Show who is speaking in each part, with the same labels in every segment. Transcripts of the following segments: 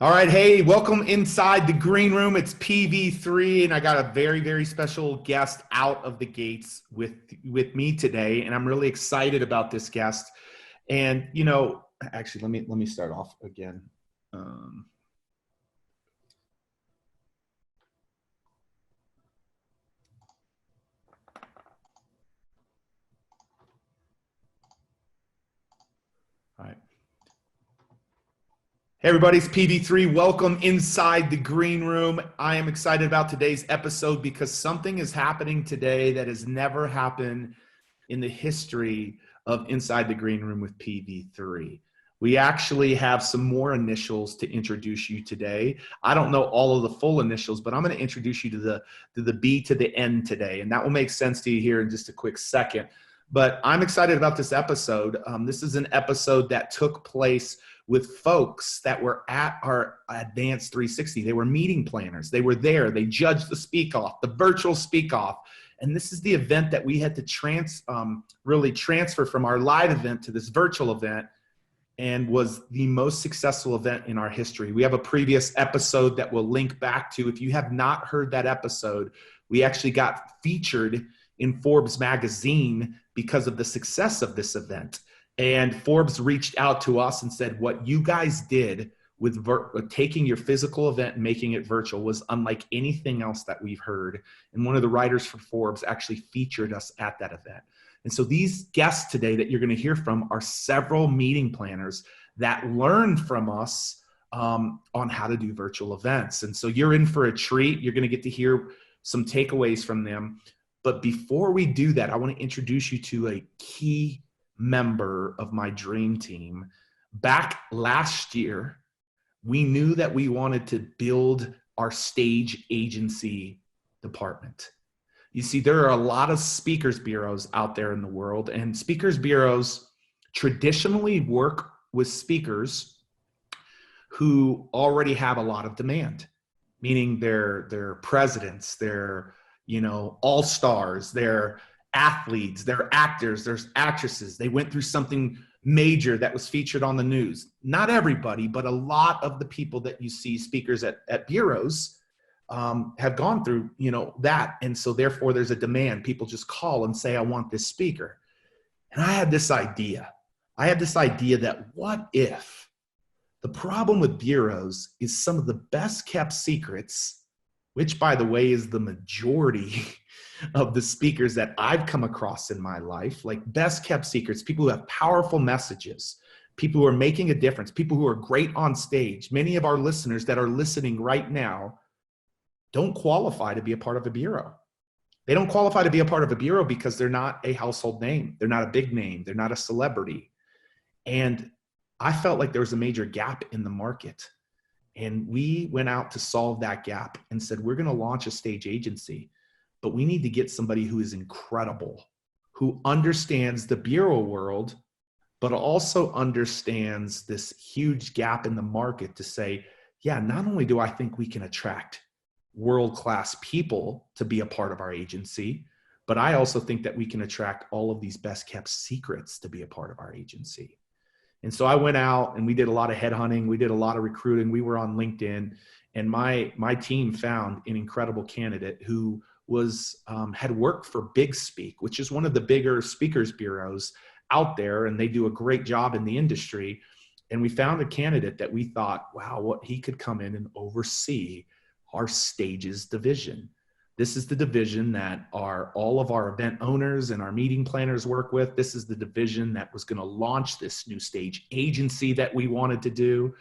Speaker 1: All right, hey, welcome inside the green room. It's PV3, and I got a very, very special guest out of the gates with me today, and I'm really excited about this guest. And actually, let me start off again. All right. Hey everybody, it's PV3. Welcome inside the green room. I am excited about today's episode because something is happening today that has never happened in the history of Inside the Green Room with PV3. We actually have some more initials to introduce you today. I don't know all of the full initials, but I'm going to introduce you to the B to the N today, and that will make sense to you here in just a quick second. But I'm excited about this episode. This is an episode that took place with folks that were at our Advanced 360. They were meeting planners. They were there. They judged the speak-off, the virtual speak-off. And this is the event that we had to really transfer from our live event to this virtual event, and was the most successful event in our history. We have a previous episode that we'll link back to. If you have not heard that episode, we actually got featured in Forbes magazine because of the success of this event. And Forbes reached out to us and said, what you guys did with taking your physical event and making it virtual was unlike anything else that we've heard. And one of the writers for Forbes actually featured us at that event. And so these guests today that you're going to hear from are several meeting planners that learned from us on how to do virtual events. And so you're in for a treat. You're going to get to hear some takeaways from them. But before we do that, I want to introduce you to a key member of my dream team. Back last year, we knew that we wanted to build our stage agency department. You see, there are a lot of speakers bureaus out there in the world, and speakers bureaus traditionally work with speakers who already have a lot of demand, meaning they're presidents, they're all-stars, they're athletes, they're actors, there's actresses. They went through something major that was featured on the news. Not everybody, but a lot of the people that you see speakers at bureaus have gone through, that. And so therefore there's a demand. People just call and say, I want this speaker. And I had this idea. That what if the problem with bureaus is some of the best kept secrets, which by the way is the majority of the speakers that I've come across in my life, like best kept secrets, people who have powerful messages, people who are making a difference, people who are great on stage. Many of our listeners that are listening right now don't qualify to be a part of a bureau. They don't qualify to be a part of a bureau because they're not a household name. They're not a big name. They're not a celebrity. And I felt like there was a major gap in the market. And we went out to solve that gap and said, we're going to launch a stage agency, but we need to get somebody who is incredible, who understands the bureau world, but also understands this huge gap in the market to say, yeah, not only do I think we can attract world-class people to be a part of our agency, but I also think that we can attract all of these best kept secrets to be a part of our agency. And so I went out and we did a lot of headhunting. We did a lot of recruiting. We were on LinkedIn, and my team found an incredible candidate who had worked for Big Speak, which is one of the bigger speakers bureaus out there, and they do a great job in the industry. And we found a candidate that we thought, wow, what he could come in and oversee our stages division. This is the division that all of our event owners and our meeting planners work with. This is the division that was going to launch this new stage agency that we wanted to do.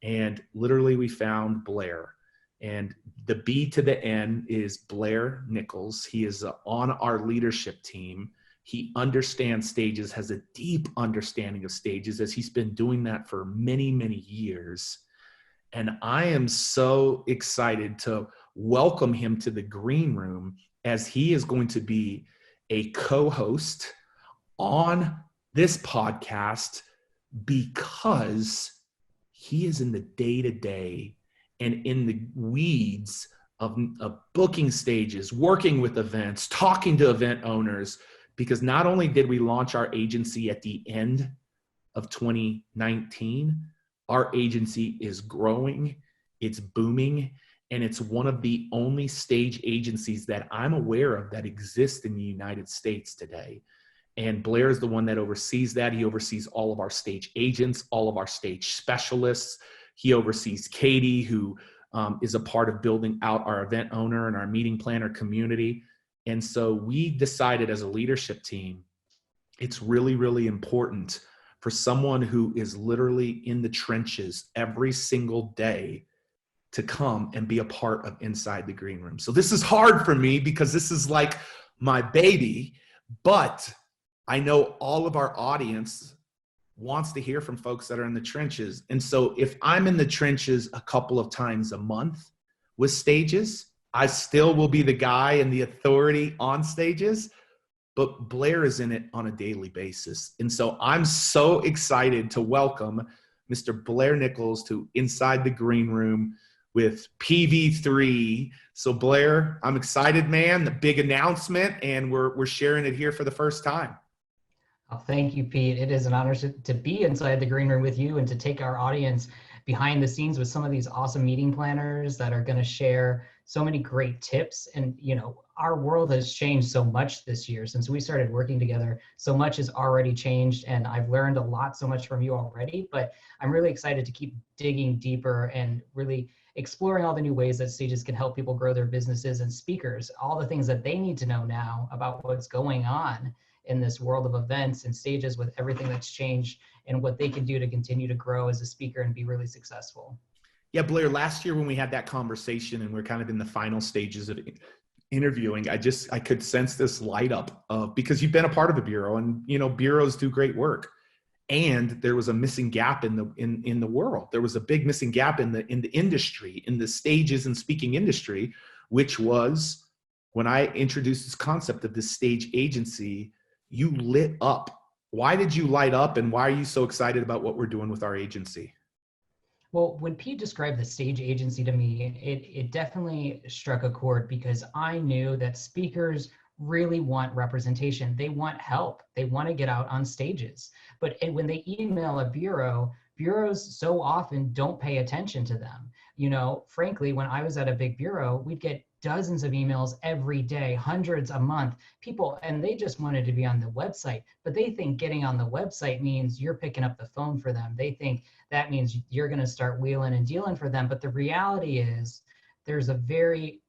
Speaker 1: And literally we found Blair. And the B to the N is Blair Nichols. He is on our leadership team. He understands stages, has a deep understanding of stages, as he's been doing that for many, many years. And I am so excited to welcome him to the green room, as he is going to be a co-host on this podcast, because he is in the day-to-day and in the weeds of booking stages, working with events, talking to event owners, because not only did we launch our agency at the end of 2019, our agency is growing, it's booming, and it's one of the only stage agencies that I'm aware of that exist in the United States today. And Blair is the one that oversees that. He oversees all of our stage agents, all of our stage specialists. He oversees Katie, who is a part of building out our event owner and our meeting planner community. And so we decided as a leadership team, it's really, really important for someone who is literally in the trenches every single day to come and be a part of Inside the Green Room. So this is hard for me because this is like my baby, but I know all of our audience wants to hear from folks that are in the trenches. And so if I'm in the trenches a couple of times a month with stages, I still will be the guy and the authority on stages, but Blair is in it on a daily basis. And so I'm so excited to welcome Mr. Blair Nichols to Inside the Green Room with PV3. So Blair, I'm excited, man, the big announcement, and we're sharing it here for the first time.
Speaker 2: Oh, thank you, Pete. It is an honor to be inside the green room with you and to take our audience behind the scenes with some of these awesome meeting planners that are going to share so many great tips. And, you know, our world has changed so much this year since we started working together. So much has already changed, and I've learned a lot, so much from you already, but I'm really excited to keep digging deeper and really exploring all the new ways that stages can help people grow their businesses, and speakers, all the things that they need to know now about what's going on in this world of events and stages with everything that's changed, and what they can do to continue to grow as a speaker and be really successful.
Speaker 1: Yeah, Blair, last year when we had that conversation and we're kind of in the final stages of interviewing, I could sense this light up because you've been a part of a bureau, and, you know, bureaus do great work. And there was a missing gap in the world. There was a big missing gap in the industry, in the stages and speaking industry, which was when I introduced this concept of this stage agency. You lit up. Why did you light up, and why are you so excited about what we're doing with our agency?
Speaker 2: Well, when Pete described the stage agency to me, it definitely struck a chord, because I knew that speakers really want representation. They want help. They want to get out on stages. But when they email a bureau, bureaus so often don't pay attention to them. You know, frankly, when I was at a big bureau, we'd get dozens of emails every day, hundreds a month, people, and they just wanted to be on the website, but they think getting on the website means you're picking up the phone for them. They think that means you're going to start wheeling and dealing for them. But the reality is there's a very,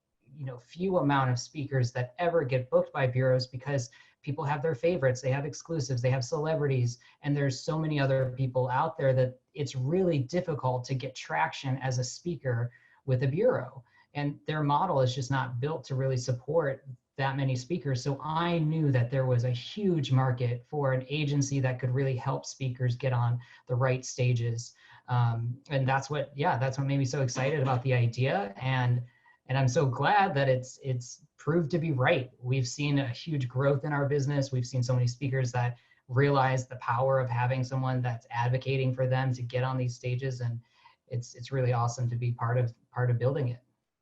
Speaker 2: few amount of speakers that ever get booked by bureaus, because people have their favorites, they have exclusives, they have celebrities, and there's so many other people out there that it's really difficult to get traction as a speaker with a bureau. And their model is just not built to really support that many speakers. So I knew that there was a huge market for an agency that could really help speakers get on the right stages. And that's what made me so excited about the idea. And I'm so glad that it's proved to be right. We've seen a huge growth in our business. We've seen so many speakers that realize the power of having someone that's advocating for them to get on these stages. And it's really awesome to be part of building it.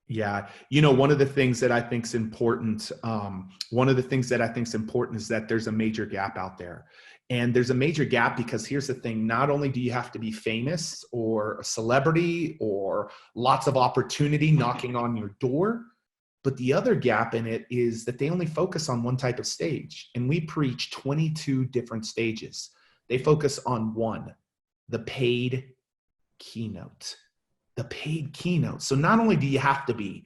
Speaker 1: Yeah. One of the things that I think is important, is that there's a major gap out there. And there's a major gap because here's the thing, not only do you have to be famous or a celebrity or lots of opportunity knocking on your door, but the other gap in it is that they only focus on one type of stage. And we preach 22 different stages. They focus on one, the paid keynote. The paid keynote. So not only do you have to be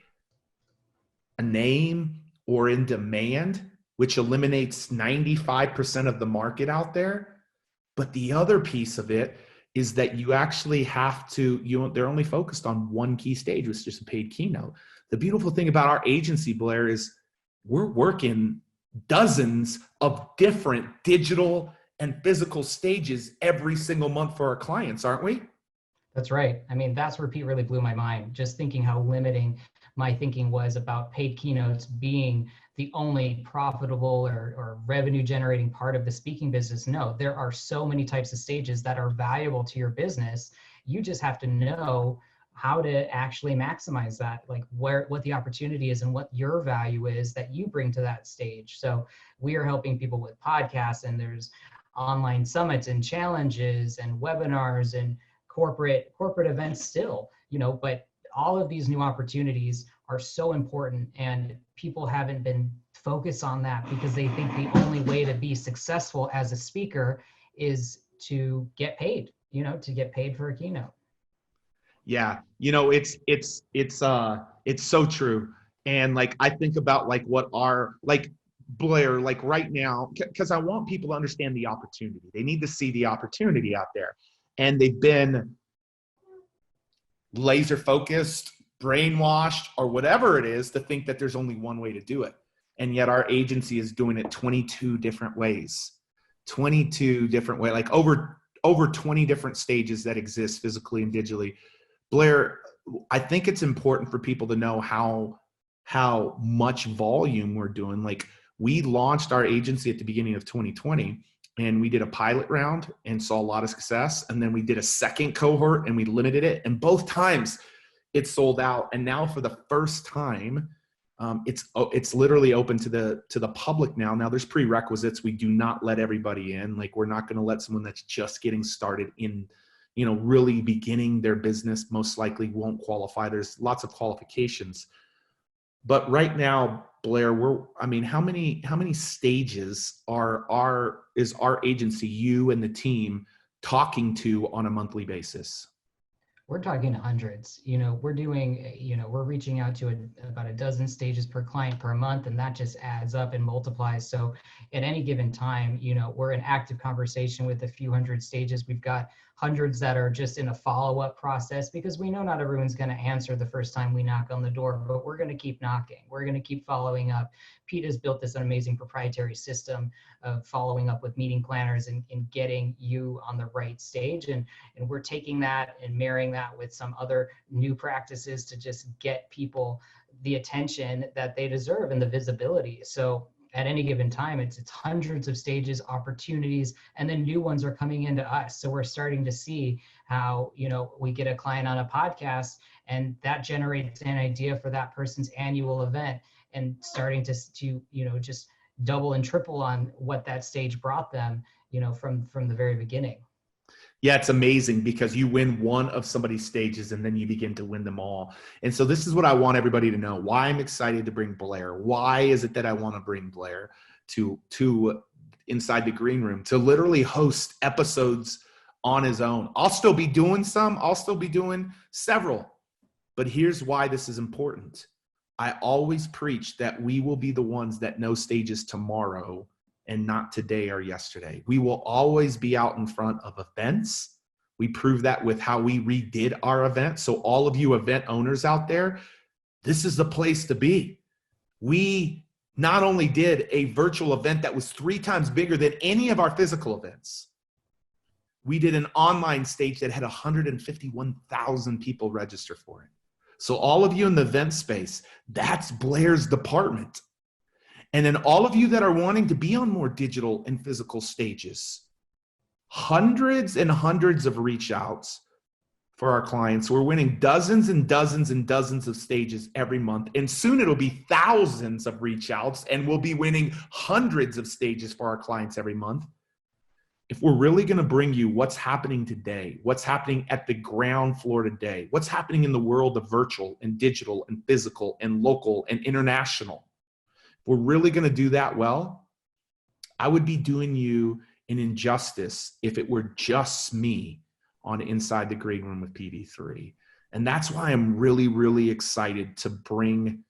Speaker 1: a name or in demand, which eliminates 95% of the market out there, but the other piece of it is that you actually have to, they're only focused on one key stage, which is just a paid keynote. The beautiful thing about our agency, Blair, is we're working dozens of different digital and physical stages every single month for our clients, aren't we?
Speaker 2: That's right. I mean, that's where Pete really blew my mind, just thinking how limiting my thinking was about paid keynotes being the only profitable or revenue generating part of the speaking business. No, there are so many types of stages that are valuable to your business. You just have to know how to actually maximize that, like what the opportunity is and what your value is that you bring to that stage. So we are helping people with podcasts, and there's online summits and challenges and webinars and corporate events still, but all of these new opportunities are so important, and people haven't been focused on that because they think the only way to be successful as a speaker is to get paid, to get paid for a keynote.
Speaker 1: Yeah, it's so true. And like I think about like what our like Blair, like right now, because I want people to understand the opportunity. They need to see the opportunity out there. And they've been laser focused, brainwashed, or whatever it is to think that there's only one way to do it. And yet our agency is doing it 22 different ways. 22 different ways, like over 20 different stages that exist physically and digitally. Blair, I think it's important for people to know how much volume we're doing. Like we launched our agency at the beginning of 2020, and we did a pilot round and saw a lot of success. And then we did a second cohort and we limited it. And both times it sold out. And now for the first time, it's literally open to the public now. Now there's prerequisites. We do not let everybody in. Like we're not going to let someone that's just getting started in, really beginning their business, most likely won't qualify. There's lots of qualifications. But right now, Blair, how many stages is our agency, you and the team, talking to on a monthly basis?
Speaker 2: We're talking hundreds. We're doing, we're reaching out to about a dozen stages per client per month, and that just adds up and multiplies. So at any given time, we're in active conversation with a few hundred stages. We've got hundreds that are just in a follow-up process, because we know not everyone's going to answer the first time we knock on the door, but we're going to keep knocking. We're going to keep following up. Pete has built this amazing proprietary system of following up with meeting planners and getting you on the right stage. And we're taking that and marrying that with some other new practices to just get people the attention that they deserve and the visibility. So at any given time, it's hundreds of stages, opportunities, and then new ones are coming into us. So we're starting to see how, we get a client on a podcast, and that generates an idea for that person's annual event, and starting to just double and triple on what that stage brought them, from the very beginning.
Speaker 1: Yeah, it's amazing because you win one of somebody's stages and then you begin to win them all. And so this is what I want everybody to know, why I'm excited to bring Blair. Why is it that I want to bring Blair to Inside the Green Room, to literally host episodes on his own? I'll still be doing some, I'll still be doing several, but here's why this is important. I always preach that we will be the ones that know stages tomorrow and not today or yesterday. We will always be out in front of events. We prove that with how we redid our event. So all of you event owners out there, this is the place to be. We not only did a virtual event that was 3 times bigger than any of our physical events, we did an online stage that had 151,000 people register for it. So all of you in the event space, that's Blair's department. And then all of you that are wanting to be on more digital and physical stages, hundreds and hundreds of reach outs for our clients. We're winning dozens and dozens and dozens of stages every month. And soon it'll be thousands of reach outs, and we'll be winning hundreds of stages for our clients every month. If we're really going to bring you what's happening today, what's happening at the ground floor today, what's happening in the world of virtual and digital and physical and local and international, if we're really going to do that well, I would be doing you an injustice if it were just me on Inside the Green Room with PV3. And that's why I'm really, really excited to bring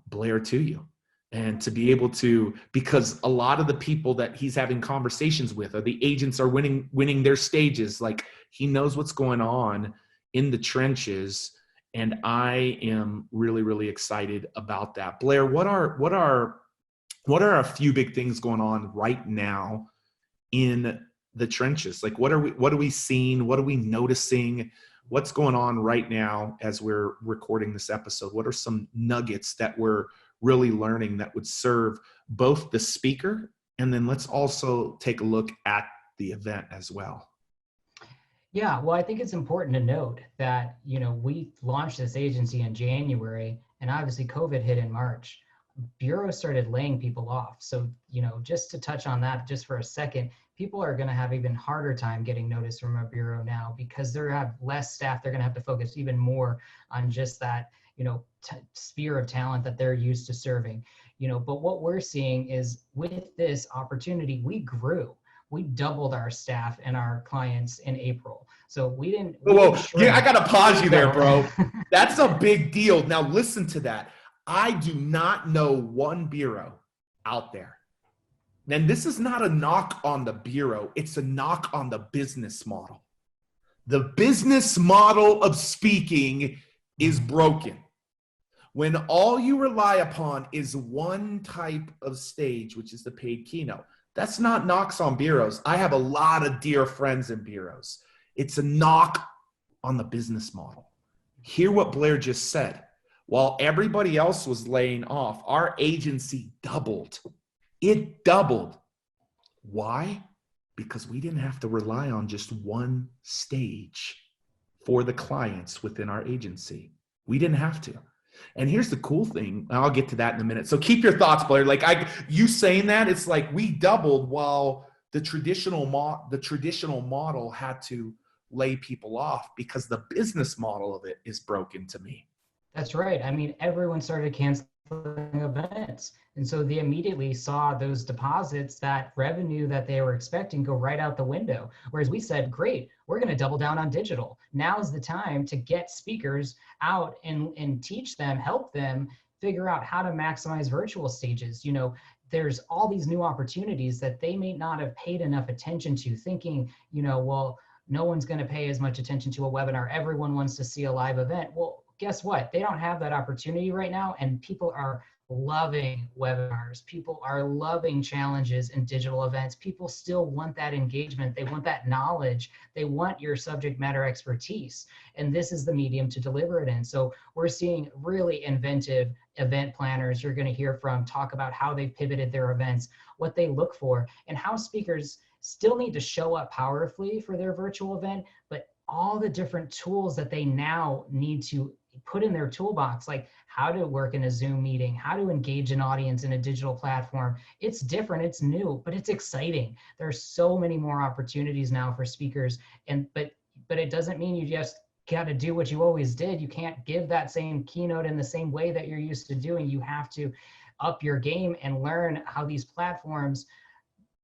Speaker 1: Blair to you, and to be able to, because a lot of the people that he's having conversations with, or the agents are winning their stages. Like, he knows what's going on in the trenches. And I am really, really excited about that. Blair, what are a few big things going on right now in the trenches? Like, what are we seeing? What are we noticing? What's going on right now as we're recording this episode? What are some nuggets that we're really learning that would serve both the speaker, and then let's also take a look at the event as well?
Speaker 2: Yeah, well, I think it's important to note that, we launched this agency in January, and obviously COVID hit in March. Bureau started laying people off. So, just to touch on that just for a second, people are going to have even harder time getting noticed from a bureau now because they have less staff. They're going to have to focus even more on just that, sphere of talent that they're used to serving. But what we're seeing is with this opportunity, we doubled our staff and our clients in April. So we didn't
Speaker 1: Yeah, I gotta pause you there, bro.
Speaker 2: double.
Speaker 1: That's a big deal. Now listen to that. I do not know one bureau out there. And this is not a knock on the bureau, it's a knock on the business model. The business model of speaking is broken. When all you rely upon is one type of stage, which is the paid keynote. That's not knocks on bureaus. I have a lot of dear friends in bureaus. It's a knock on the business model. Hear what Blair just said. While everybody else was laying off, our agency doubled. It doubled. Why? Because we didn't have to rely on just one stage for the clients within our agency. We didn't have to. And here's the cool thing. I'll get to that in a minute. So keep your thoughts, Blair. You saying that, it's like we doubled while the traditional model had to lay people off because the business model of it is broken to me.
Speaker 2: That's right. I mean, everyone started canceling events. And so they immediately saw those deposits, that revenue that they were expecting, go right out the window. Whereas we said, great, we're going to double down on digital. Now's the time to get speakers out and teach them, help them figure out how to maximize virtual stages. There's all these new opportunities that they may not have paid enough attention to, thinking, well, no one's going to pay as much attention to a webinar. Everyone wants to see a live event. Well, guess what? They don't have that opportunity right now, and people are loving webinars. People are loving challenges and digital events. People still want that engagement. They want that knowledge. They want your subject matter expertise. And this is the medium to deliver it in. So we're seeing really inventive event planners you're going to hear from talk about how they've pivoted their events, what they look for, and how speakers still need to show up powerfully for their virtual event, but all the different tools that they now need to put in their toolbox, like how to work in a Zoom meeting, how to engage an audience in a digital platform. It's different, it's new, but it's exciting. There's so many more opportunities now for speakers, but it doesn't mean you just got to do what you always did. You can't give that same keynote in the same way that you're used to doing. You have to up your game and learn how these platforms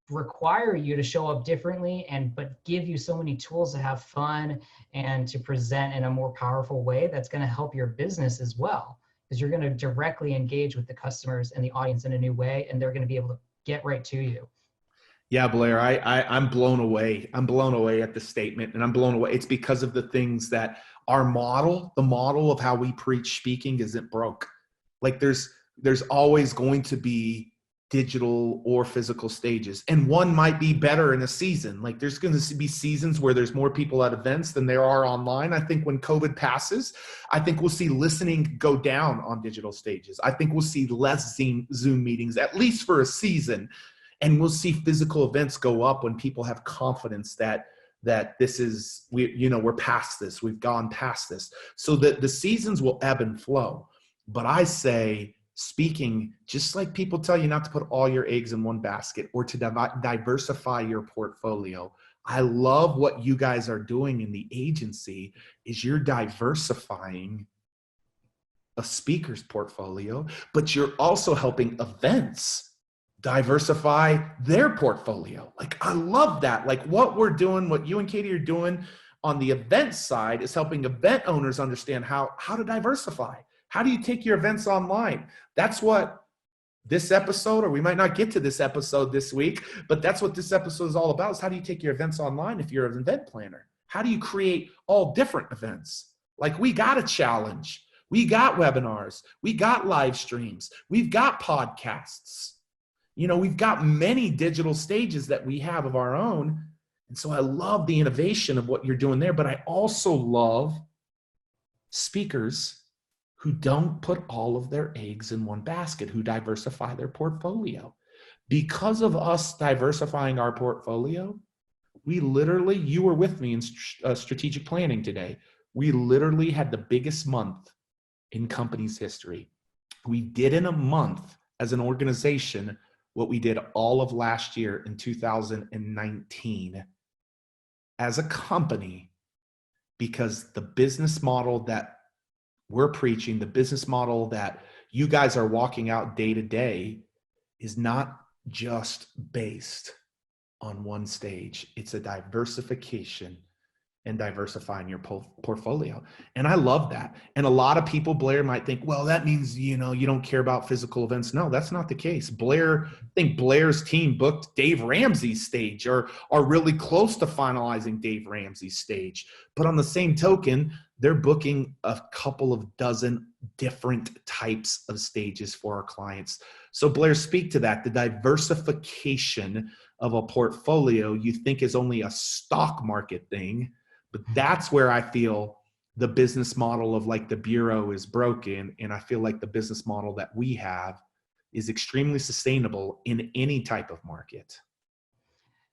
Speaker 2: require you to show up differently, but give you so many tools to have fun and to present in a more powerful way that's going to help your business as well, because you're going to directly engage with the customers and the audience in a new way, and they're going to be able to get right to you.
Speaker 1: Yeah, Blair, I'm blown away. I'm blown away at the statement, and I'm blown away. It's because of the things that our model, the model of how we preach speaking, isn't broke. Like there's always going to be digital or physical stages, and one might be better in a season. Like there's going to be seasons where there's more people at events than there are online. I think when COVID passes, I think we'll see listening go down on digital stages. I think we'll see less Zoom meetings, at least for a season, and we'll see physical events go up when people have confidence that this is, we're past this, we've gone past this. So that the seasons will ebb and flow. But I say, speaking, just like people tell you not to put all your eggs in one basket or to diversify your portfolio, I love what you guys are doing in the agency is you're diversifying a speaker's portfolio, but you're also helping events diversify their portfolio. Like, I love that. Like what we're doing, what you and Katie are doing on the event side is helping event owners understand how to diversify. How do you take your events online? That's what this episode, or we might not get to this episode this week, but that's what this episode is all about, is how do you take your events online if you're an event planner? How do you create all different events? Like we got a challenge. We got webinars. We got live streams. We've got podcasts. We've got many digital stages that we have of our own. And so I love the innovation of what you're doing there, but I also love speakers who don't put all of their eggs in one basket, who diversify their portfolio. Because of us diversifying our portfolio, we literally, you were with me in strategic planning today, we literally had the biggest month in company's history. We did in a month as an organization what we did all of last year in 2019 as a company, because the business model that we're preaching, the business model that you guys are walking out day to day, is not just based on one stage. It's a diversification and diversifying your portfolio. And I love that. And a lot of people, Blair, might think, well, that means, you don't care about physical events. No, that's not the case. I think Blair's team booked Dave Ramsey's stage, or are really close to finalizing Dave Ramsey's stage. But on the same token, they're booking a couple of dozen different types of stages for our clients. So Blair, speak to that. The diversification of a portfolio you think is only a stock market thing, but that's where I feel the business model of like the Bureau is broken. And I feel like the business model that we have is extremely sustainable in any type of market.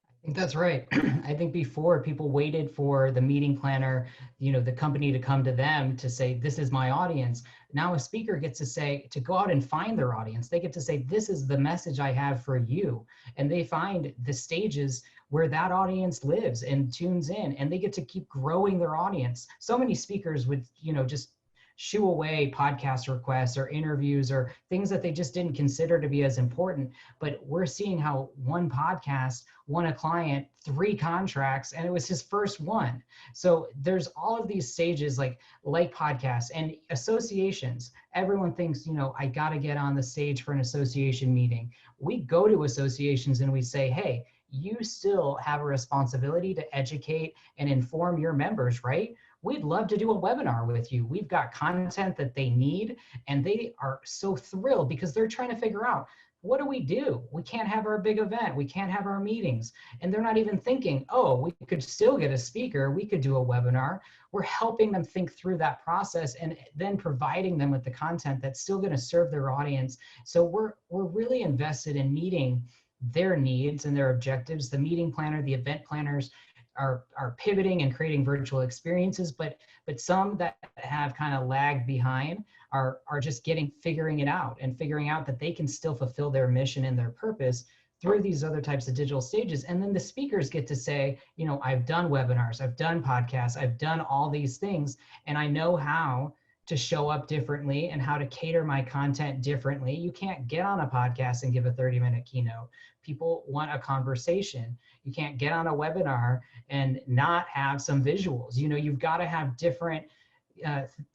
Speaker 2: I think that's right. I think before, people waited for the meeting planner, the company to come to them to say, this is my audience. Now a speaker gets to go out and find their audience. They get to say, this is the message I have for you. And they find the stages where that audience lives and tunes in, and they get to keep growing their audience. So many speakers would, just shoo away podcast requests or interviews or things that they just didn't consider to be as important. But we're seeing how one podcast won a client 3 contracts, and it was his first one. So there's all of these stages like podcasts and associations. Everyone thinks, I got to get on the stage for an association meeting. We go to associations and we say, hey, you still have a responsibility to educate and inform your members, right? We'd love to do a webinar with you. We've got content that they need, and they are so thrilled because they're trying to figure out, what do? We can't have our big event. We can't have our meetings. And they're not even thinking, oh, we could still get a speaker. We could do a webinar. We're helping them think through that process and then providing them with the content that's still going to serve their audience. So we're really invested in meeting their needs and their objectives. The meeting planner, the event planners are pivoting and creating virtual experiences, but some that have kind of lagged behind are just figuring it out and figuring out that they can still fulfill their mission and their purpose through these other types of digital stages. And then the speakers get to say, I've done webinars, I've done podcasts, I've done all these things, and I know how to show up differently and how to cater my content differently. You can't get on a podcast and give a 30-minute keynote. People want a conversation. You can't get on a webinar and not have some visuals. You've got to have different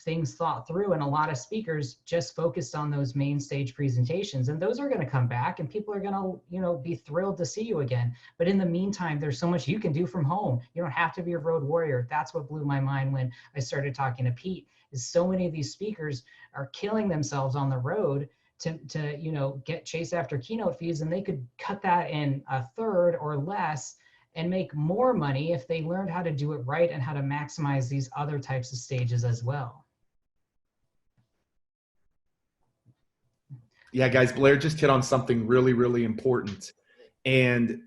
Speaker 2: things thought through, and a lot of speakers just focused on those main stage presentations, and those are going to come back and people are going to be thrilled to see you again. But in the meantime, there's so much you can do from home. You don't have to be a road warrior. That's what blew my mind when I started talking to Pete, is so many of these speakers are killing themselves on the road to get chase after keynote fees, and they could cut that in a third or less and make more money if they learned how to do it right and how to maximize these other types of stages as well.
Speaker 1: Yeah, guys, Blair just hit on something really, really important. And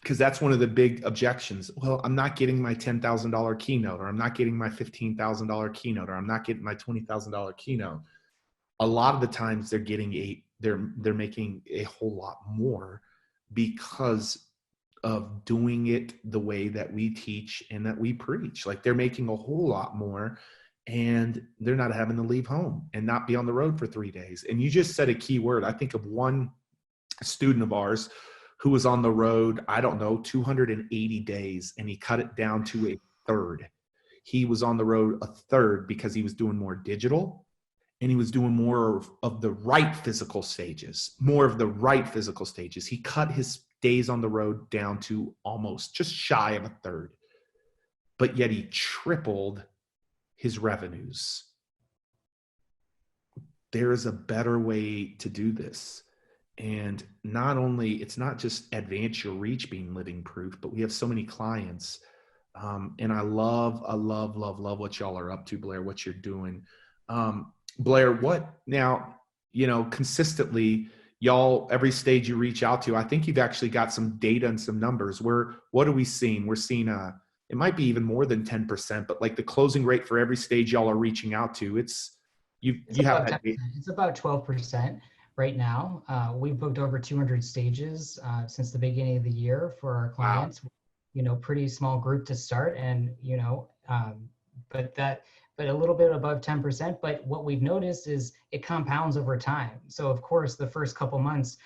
Speaker 1: because that's one of the big objections. Well, I'm not getting my $10,000 keynote, or I'm not getting my $15,000 keynote, or I'm not getting my $20,000 keynote. A lot of the times they're making a whole lot more because of doing it the way that we teach and that we preach. Like, they're making a whole lot more, and they're not having to leave home and not be on the road for 3 days. And you just said a key word. I think of one student of ours who was on the road, 280 days, and he cut it down to a third. He was on the road a third because he was doing more digital, and he was doing more of the right physical stages, He cut his days on the road down to almost just shy of a third, but yet he tripled his revenues. There is a better way to do this. And it's not just advance your reach being living proof, but we have so many clients. And I love what y'all are up to, Blair, what you're doing. Blair, consistently, y'all, every stage you reach out to, I think you've actually got some data and some numbers. What are we seeing? We're seeing it might be even more than 10%, but like the closing rate for every stage y'all are reaching out to, you have that data.
Speaker 2: It's about 12%. right now. We've booked over 200 stages since the beginning of the year for our
Speaker 1: Wow.
Speaker 2: clients. Pretty small group to start, and but a little bit above 10%. But what we've noticed is it compounds over time. So of course, the first couple months,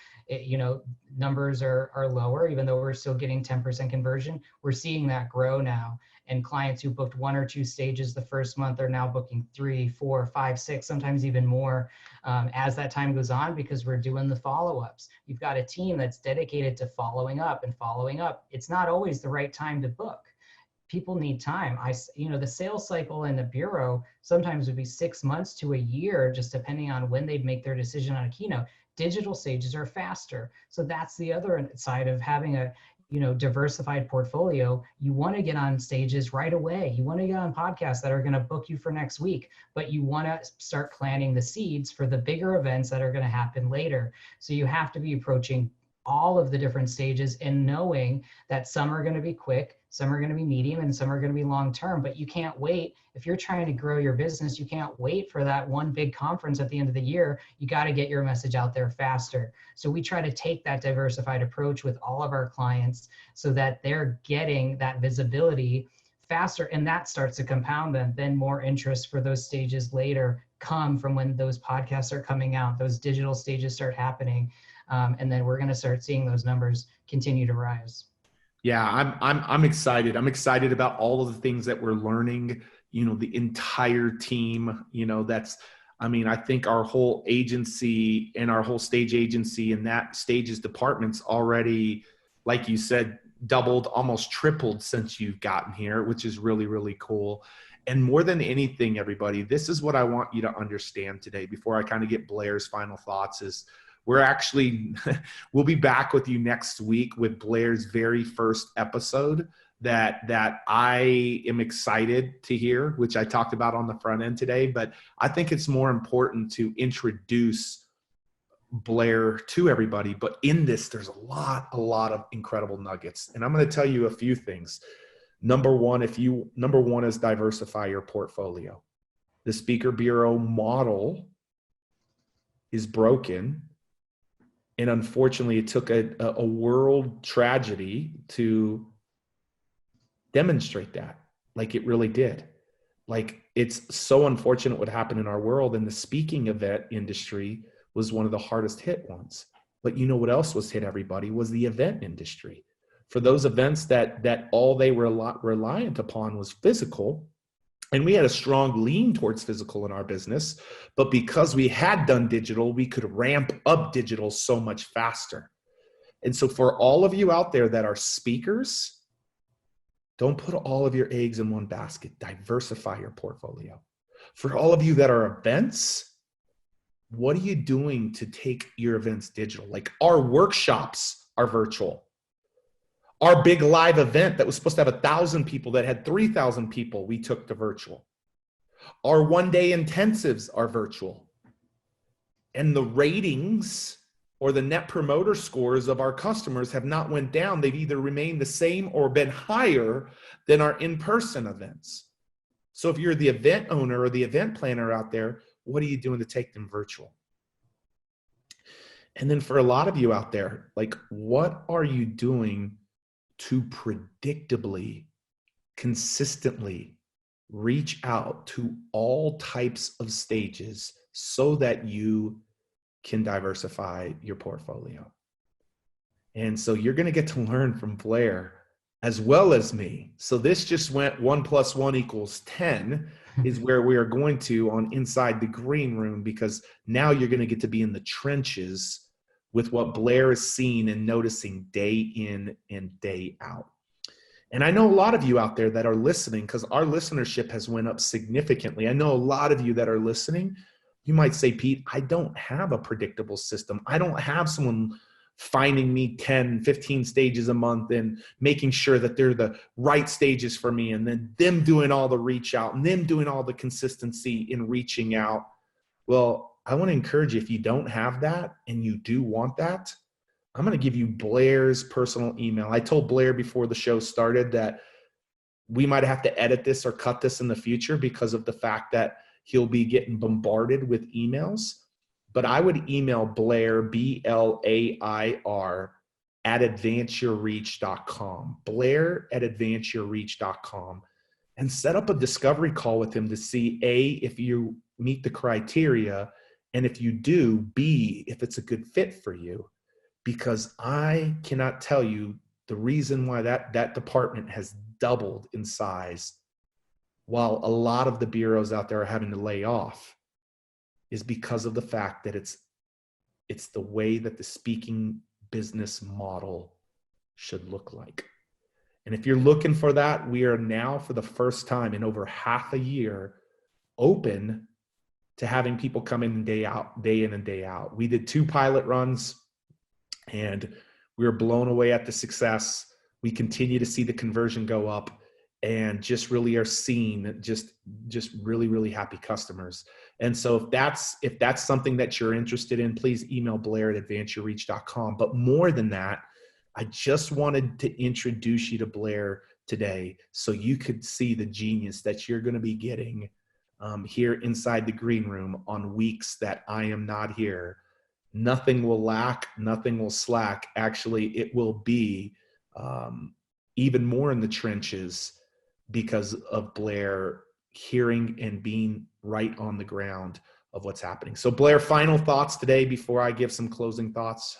Speaker 2: numbers are lower, even though we're still getting 10% conversion. We're seeing that grow now. And clients who booked 1 or 2 stages the first month are now booking 3, 4, 5, 6, sometimes even more as that time goes on, because we're doing the follow-ups. You've got a team that's dedicated to following up and following up. It's not always the right time to book. People need time. The sales cycle in the bureau sometimes would be 6 months to a year, just depending on when they'd make their decision on a keynote. Digital stages are faster. So that's the other side of having a diversified portfolio. You want to get on stages right away. You want to get on podcasts that are going to book you for next week, but you want to start planting the seeds for the bigger events that are going to happen later. So you have to be approaching all of the different stages and knowing that some are going to be quick, some are going to be medium, and some are going to be long term. But you can't wait. If you're trying to grow your business, you can't wait for that one big conference at the end of the year. You got to get your message out there faster. So we try to take that diversified approach with all of our clients so that they're getting that visibility faster, and that starts to compound them. Then more interest for those stages later come from when those podcasts are coming out, those digital stages start happening. And then we're going to start seeing those numbers continue to rise.
Speaker 1: Yeah, I'm excited. I'm excited about all of the things that we're learning. The entire team. I think our whole agency and our whole stage agency and that stages department's already, like you said, doubled, almost tripled since you've gotten here, which is really, really cool. And more than anything, everybody, this is what I want you to understand today before I kind of get Blair's final thoughts is we'll be back with you next week with Blair's very first episode that I am excited to hear, which I talked about on the front end today. But I think it's more important to introduce Blair to everybody. But in this, there's a lot of incredible nuggets. And I'm going to tell you a few things. Number one is diversify your portfolio. The Speaker Bureau model is broken. And unfortunately, it took a world tragedy to demonstrate that, like it really did. Like, it's so unfortunate what happened in our world. And the speaking event industry was one of the hardest hit ones. But you know what else was hit, everybody, was the event industry. For those events that all they were reliant upon was physical, and we had a strong lean towards physical in our business, but because we had done digital, we could ramp up digital so much faster. And so for all of you out there that are speakers, don't put all of your eggs in one basket. Diversify your portfolio. For all of you that are events, what are you doing to take your events digital? Like, our workshops are virtual. Our big live event that was supposed to have 1,000 people that had 3,000 people, we took to virtual. Our one-day intensives are virtual. And the ratings or the net promoter scores of our customers have not went down. They've either remained the same or been higher than our in-person events. So if you're the event owner or the event planner out there, what are you doing to take them virtual? And then for a lot of you out there, like, what are you doing to predictably, consistently reach out to all types of stages so that you can diversify your portfolio? And so you're going to get to learn from Blair as well as me. So this just went 1 + 1 = 10 is where we are going to on Inside the Green Room, because now you're going to get to be in the trenches with what Blair is seeing and noticing day in and day out. And I know a lot of you out there that are listening, because our listenership has went up significantly. I know a lot of you that are listening, you might say, Pete, I don't have a predictable system. I don't have someone finding me 10, 15 stages a month and making sure that they're the right stages for me, and then them doing all the reach out and them doing all the consistency in reaching out. Well, I want to encourage you, if you don't have that and you do want that, I'm going to give you Blair's personal email. I told Blair before the show started that we might have to edit this or cut this in the future because of the fact that he'll be getting bombarded with emails. but I would email Blair, Blair, at advanceyourreach.com, Blair@advanceyourreach.com, and set up a discovery call with him to see A, if you meet the criteria, and if you do, B, if it's a good fit for you. Because I cannot tell you the reason why that department has doubled in size while a lot of the bureaus out there are having to lay off is because of the fact that it's the way that the speaking business model should look like. And if you're looking for that, we are now, for the first time in over half a year, open to having people come in and day in and day out. We did 2 pilot runs and we were blown away at the success. We continue to see the conversion go up and just really are seeing just really, really happy customers. And so if that's something that you're interested in, please email Blair@advanceyourreach.com. But more than that, I just wanted to introduce you to Blair today so you could see the genius that you're going to be getting here inside the green room on weeks that I am not here. Nothing will lack, nothing will slack. Actually, it will be even more in the trenches because of Blair hearing and being right on the ground of what's happening. So Blair, final thoughts today before I give some closing thoughts?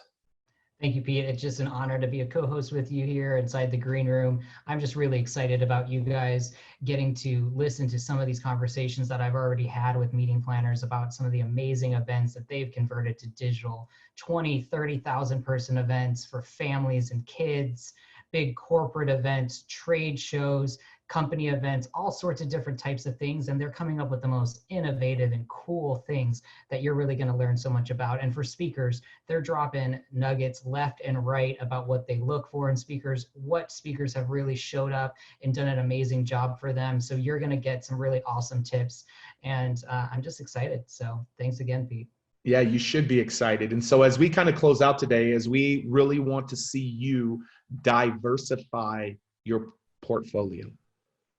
Speaker 2: Thank you, Pete. It's just an honor to be a co-host with you here inside the green room. I'm just really excited about you guys getting to listen to some of these conversations that I've already had with meeting planners about some of the amazing events that they've converted to digital, 20, 30,000 person events for families and kids, big corporate events, trade shows, company events, all sorts of different types of things. And they're coming up with the most innovative and cool things that you're really going to learn so much about. And for speakers, they're dropping nuggets left and right about what they look for in speakers, what speakers have really showed up and done an amazing job for them. So you're going to get some really awesome tips. And I'm just excited. So thanks again, Pete.
Speaker 1: Yeah, you should be excited. And so as we kind of close out today, as we really want to see you diversify your portfolio,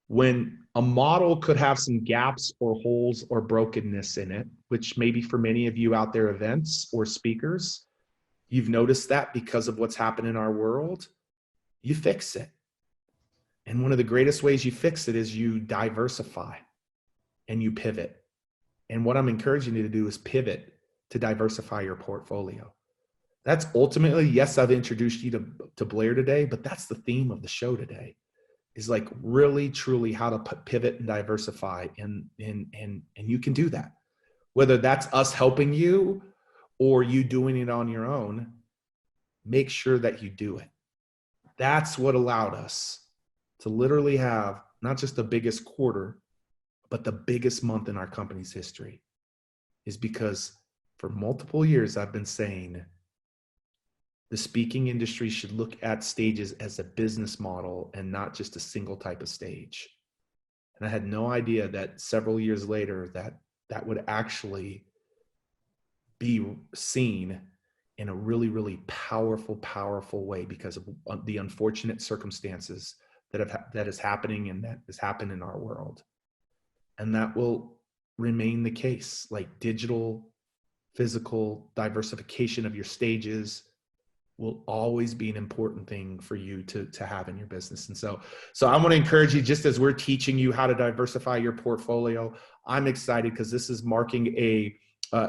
Speaker 1: when a model could have some gaps or holes or brokenness in it, which maybe for many of you out there, events or speakers, you've noticed that because of what's happened in our world, you fix it. And one of the greatest ways you fix it is you diversify and you pivot. And what I'm encouraging you to do is pivot to diversify your portfolio. That's ultimately, yes, I've introduced you to Blair today, but that's the theme of the show today. Is like really, truly how to pivot and diversify. And you can do that. Whether that's us helping you or you doing it on your own, make sure that you do it. That's what allowed us to literally have not just the biggest quarter, but the biggest month in our company's history, is because for multiple years I've been saying the speaking industry should look at stages as a business model and not just a single type of stage. And I had no idea that several years later that would actually be seen in a really, really powerful, powerful way because of the unfortunate circumstances that is happening and that has happened in our world. And that will remain the case, like digital, physical diversification of your stages will always be an important thing for you to have in your business. And so I want to encourage you, just as we're teaching you how to diversify your portfolio, I'm excited because this is marking a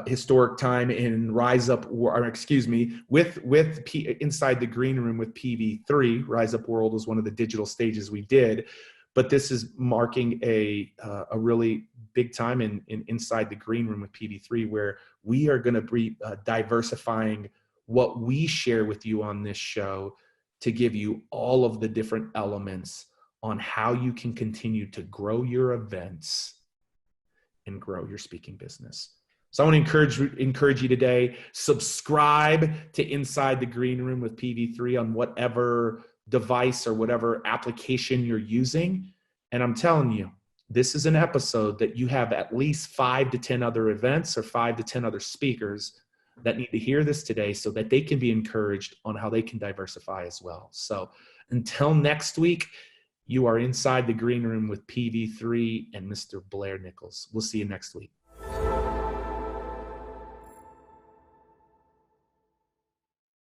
Speaker 1: historic time in Rise Up, or excuse me, inside the green room with PV3. Rise Up World was one of the digital stages we did, but this is marking a really big time in inside the green room with PV3, where we are going to be diversifying what we share with you on this show to give you all of the different elements on how you can continue to grow your events and grow your speaking business. So I want to encourage you today, subscribe to Inside the Green Room with PV3 on whatever device or whatever application you're using. And I'm telling you, this is an episode that you have at least 5 to 10 other events or 5 to 10 other speakers that need to hear this today so that they can be encouraged on how they can diversify as well. So until next week, you are inside the green room with PV3 and Mr. Blair Nichols. We'll see you next week.